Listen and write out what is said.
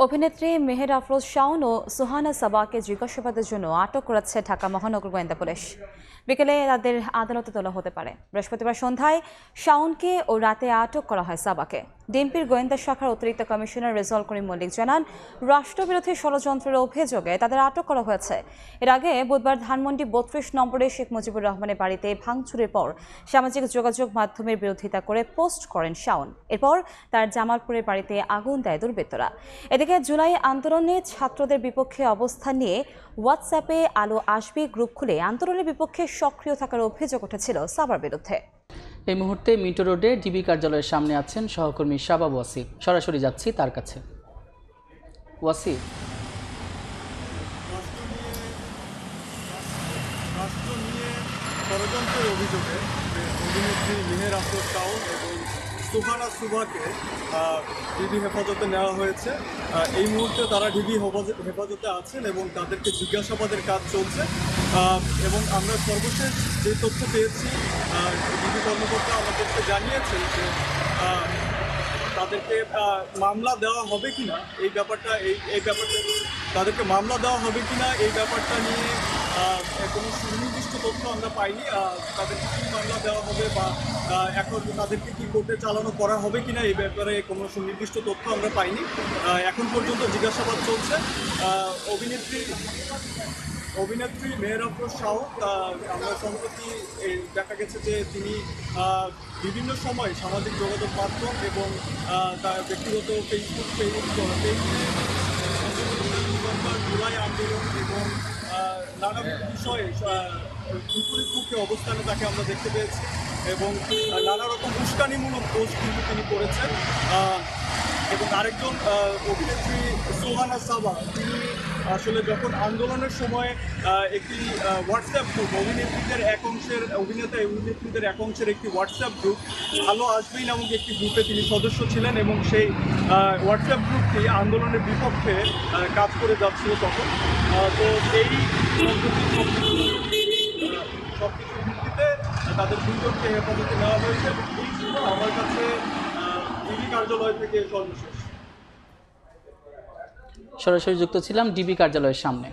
অভিনেত্রী মেহের আফরোজ শাওন ও সুহানা সাবাকে জিজ্ঞাসাবাদের জন্য আটক করেছে ঢাকা মহানগর গোয়েন্দা পুলিশ। বিকেলে তাদের আদালতে তোলা হতে পারে। বৃহস্পতিবার সন্ধ্যায় শাওনকে ও রাতে আটক করা হয় সাবাকে। ডিএমপির গোয়েন্দা শাখার অতিরিক্ত কমিশনার রেজাউল করিম মল্লিক জানান, রাষ্ট্রবিরোধী ষড়যন্ত্রের অভিযোগে তাদের আটক করা হয়েছে। এর আগে বুধবার ধানমন্ডি ৩২ নম্বরে শেখ মুজিবুর রহমানের বাড়িতে ভাঙচুরের পর সামাজিক যোগাযোগ মাধ্যমের বিরোধিতা করে পোস্ট করেন শাওন। এরপর তার জামালপুরের বাড়িতে আগুন দেয় দুর্বৃত্তরা। এদিকে জুলাই আন্দোলনে ছাত্রদের বিপক্ষে অবস্থান নিয়ে হোয়াটসঅ্যাপে আলো আসবে গ্রুপ খুলে আন্দোলনের বিপক্ষে সক্রিয় থাকার অভিযোগ উঠেছিল সাবার বিরুদ্ধে। এই মুহূর্তে মিন্টো রোডে ডিবি কার্যালয়ের সামনে আছেন সহকর্মী শাবাব ওয়াসিফ। সরাসরি যাচ্ছি তার কাছে। ওয়াসিফ, রাষ্ট্র নিয়ে ষড়যন্ত্রের অভিযোগে অভিনেত্রী মেহের আফরোজ শাওন এবং সুহানা সুবাকে ডিবি হেফাজতে নেওয়া হয়েছে। এই মুহূর্তে তারা ডিবি হেফাজতে আছেন এবং তাদেরকে জিজ্ঞাসাবাদের কাজ চলছে। এবং আমরা সর্বশেষ যে তথ্য পেয়েছি, ডিবি কর্মকর্তা আমাদেরকে জানিয়েছেন যে তাদেরকে মামলা দেওয়া হবে কিনা এই ব্যাপারটা তাদেরকে মামলা দেওয়া হবে কিনা এই ব্যাপারটা নিয়ে কোনো সুনির্দিষ্ট তথ্য আমরা পাইনি। তাদেরকে কী মামলা দেওয়া হবে বা এখন তাদেরকে কি কোর্টে চালানো করা হবে কিনা এই ব্যাপারে কোনো সুনির্দিষ্ট তথ্য আমরা পাইনি। এখন পর্যন্ত জিজ্ঞাসাবাদ চলছে। অভিনেত্রী মেহের আফরোজ শাওন, আমরা সম্প্রতি দেখা গেছে যে তিনি বিভিন্ন সময় সামাজিক যোগাযোগ মাধ্যম এবং তার ব্যক্তিগত ফেসবুক পেজে জুলাই আন্দোলন এবং নানা বিষয়ে বিপরীতমুখী অবস্থানে তাকে আমরা দেখতে পেয়েছি এবং নানা রকম উস্কানিমূলক পোস্ট কিন্তু তিনি করেছেন। এবং আরেকজন অভিনেত্রী সুহানা সাবা, তিনি আসলে যখন আন্দোলনের সময় একটি হোয়াটসঅ্যাপ গ্রুপ অভিনেত্রীদের এক অংশের একটি হোয়াটসঅ্যাপ গ্রুপ আলো আসবেই নামক একটি গ্রুপে তিনি সদস্য ছিলেন এবং সেই হোয়াটসঅ্যাপ গ্রুপটি আন্দোলনের বিপক্ষে কাজ করে যাচ্ছিল তখন। তো এই সব কিছুর ভিত্তিতে তাদের দুজনকে হেফাজতে নেওয়া হয়েছে এবং এই ছিল আমার কাছে ডিবি কার্যালয় থেকে সর্বশেষ। সরাসরি যুক্ত ছিলাম ডিবি কার্যালয়ের সামনে।